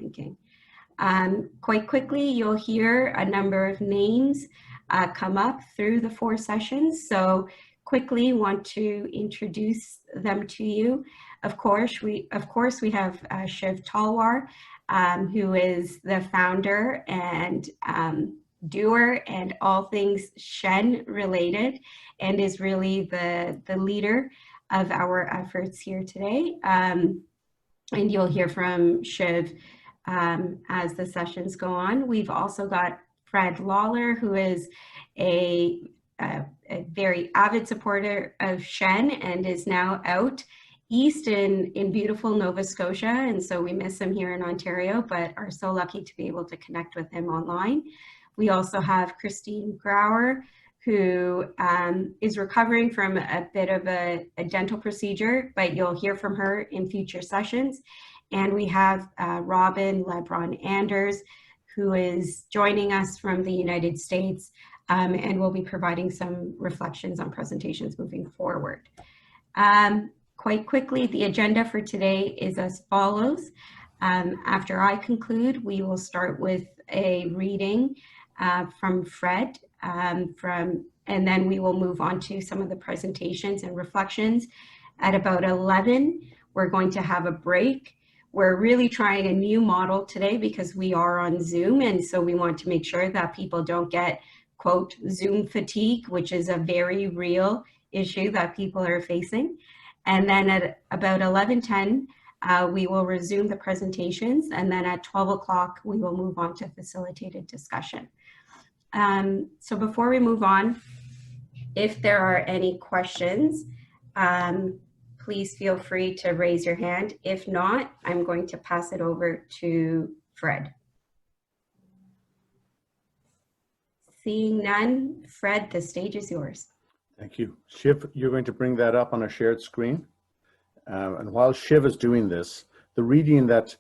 thinking. Quite quickly, you'll hear a number of names come up through the 4 sessions. So quickly want to introduce them to you. Of course, we have Shiv Talwar, who is the founder and doer and all things SHEN related, and is really the leader of our efforts here today. And you'll hear from Shiv as the sessions go on. We've also got Fred Lawlor, who is a very avid supporter of SHEN and is now out east in beautiful Nova Scotia. And so we miss him here in Ontario, but are so lucky to be able to connect with him online. We also have Christine Grauer, who is recovering from a bit of a dental procedure, but you'll hear from her in future sessions. And we have Robin Lebron-Anders, who is joining us from the United States and will be providing some reflections on presentations moving forward. Quite quickly, the agenda for today is as follows. After I conclude, we will start with a reading from Fred, and then we will move on to some of the presentations and reflections. At about 11, we're going to have a break. We're really trying a new model today because we are on Zoom, and so we want to make sure that people don't get, quote, Zoom fatigue, which is a very real issue that people are facing. And then at about 11:10, we will resume the presentations, and then at 12 o'clock, we will move on to facilitated discussion. So before we move on, if there are any questions, please feel free to raise your hand. If not, I'm going to pass it over to Fred. Seeing none, Fred, the stage is yours. Thank you. Shiv, you're going to bring that up on a shared screen. And while Shiv is doing this, the reading that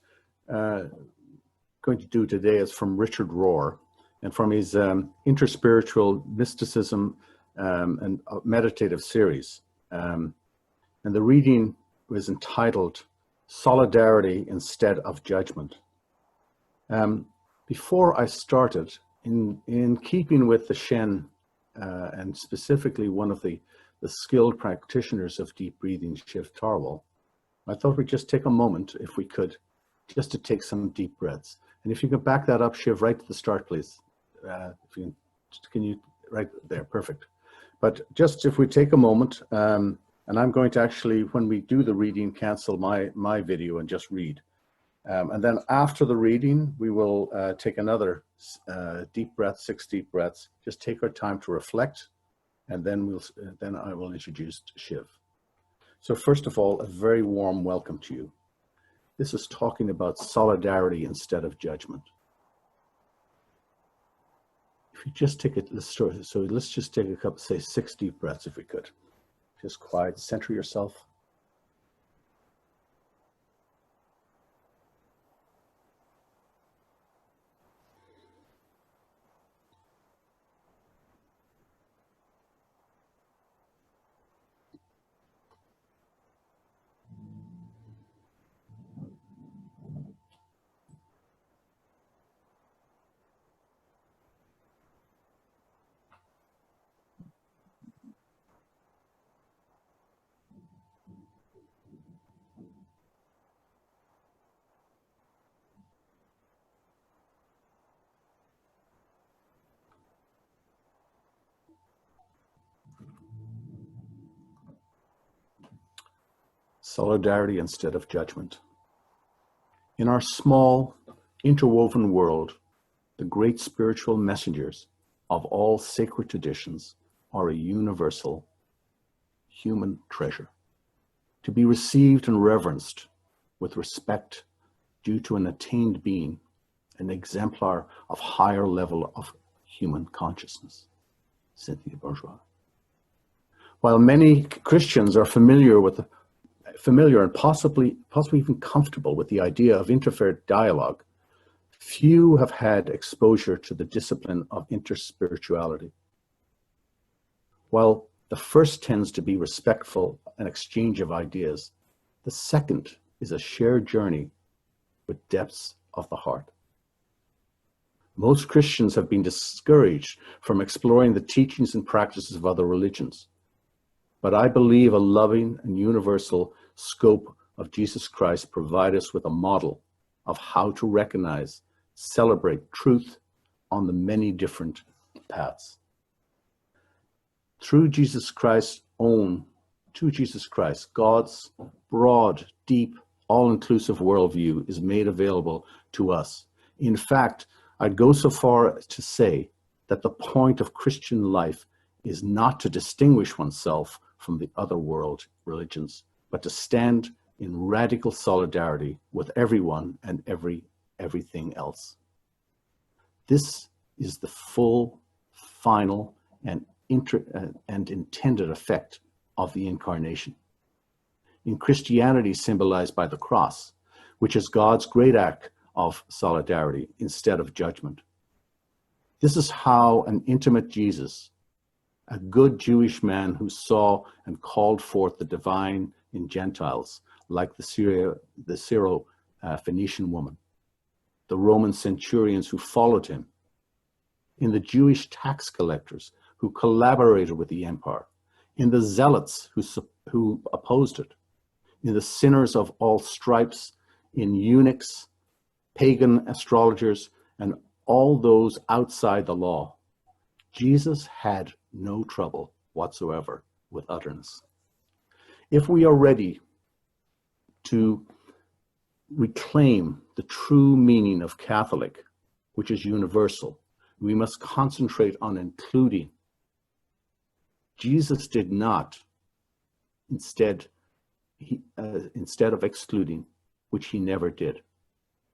going to do today is from Richard Rohr, and from his interspiritual mysticism and meditative series. And the reading was entitled Solidarity Instead of Judgment. Before I started, in keeping with the SHEN, and specifically one of the skilled practitioners of deep breathing, Shiv Talwar, I thought we'd just take a moment, if we could, just to take some deep breaths. And if you could back that up, Shiv, right to the start, please. Can you, right there, perfect. But just if we take a moment, and I'm going to actually, when we do the reading, cancel my video and just read. And then after the reading, we will take another deep breath, 6 deep breaths, just take our time to reflect, and then I will introduce Shiv. So first of all, a very warm welcome to you. This is talking about solidarity instead of judgment. If you just take it, so let's just take a couple, say 6 deep breaths if we could. Just quiet, center yourself. Solidarity instead of judgment. In our small, interwoven world, the great spiritual messengers of all sacred traditions are a universal human treasure, to be received and reverenced with respect due to an attained being, an exemplar of higher level of human consciousness. Cynthia Bourgeois. While many Christians are familiar and possibly even comfortable with the idea of interfaith dialogue, few have had exposure to the discipline of interspirituality. While the first tends to be respectful and exchange of ideas, the second is a shared journey with depths of the heart. Most Christians have been discouraged from exploring the teachings and practices of other religions. But I believe a loving and universal scope of Jesus Christ provides us with a model of how to recognize, celebrate truth on the many different paths. To Jesus Christ, God's broad, deep, all-inclusive worldview is made available to us. In fact, I'd go so far as to say that the point of Christian life is not to distinguish oneself from the other world religions, but to stand in radical solidarity with everyone and everything else. This is the full, final, and intended effect of the incarnation. In Christianity, symbolized by the cross, which is God's great act of solidarity instead of judgment. This is how an intimate Jesus, a good Jewish man who saw and called forth the divine in Gentiles, like the Syro-Phoenician woman, the Roman centurions who followed him, in the Jewish tax collectors who collaborated with the empire, in the zealots who opposed it, in the sinners of all stripes, in eunuchs, pagan astrologers, and all those outside the law. Jesus had no trouble whatsoever with utterance. If we are ready to reclaim the true meaning of Catholic, which is universal, we must concentrate on including. Jesus did not, instead of excluding, which he never did.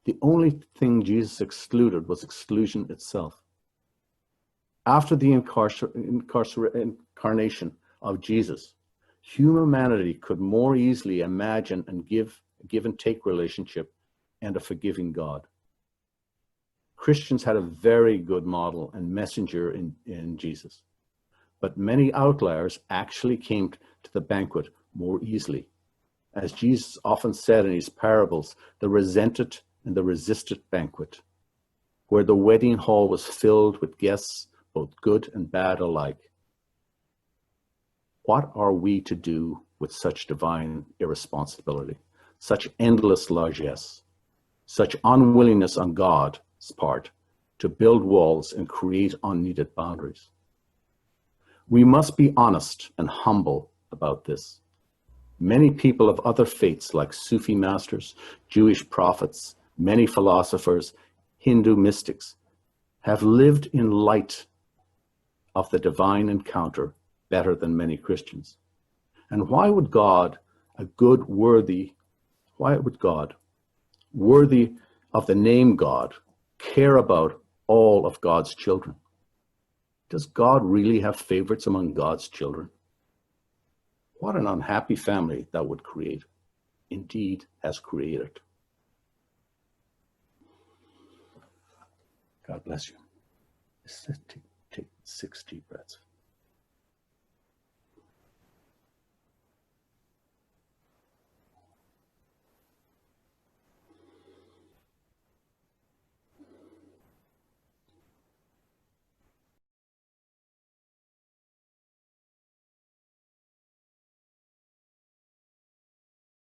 The only thing Jesus excluded was exclusion itself. After the incarnation of Jesus, humanity could more easily imagine and give and take relationship and a forgiving God. Christians had a very good model and messenger in Jesus, but many outliers actually came to the banquet more easily. As Jesus often said in his parables, the resented and the resisted banquet, where the wedding hall was filled with guests, both good and bad alike. What are we to do with such divine irresponsibility, such endless largesse, such unwillingness on God's part to build walls and create unneeded boundaries? We must be honest and humble about this. Many people of other faiths like Sufi masters, Jewish prophets, many philosophers, Hindu mystics, have lived in light of the divine encounter better than many Christians. And why would God, worthy of the name God, care about all of God's children? Does God really have favorites among God's children? What an unhappy family that would create, indeed has created. God bless you. Take 6 deep breaths.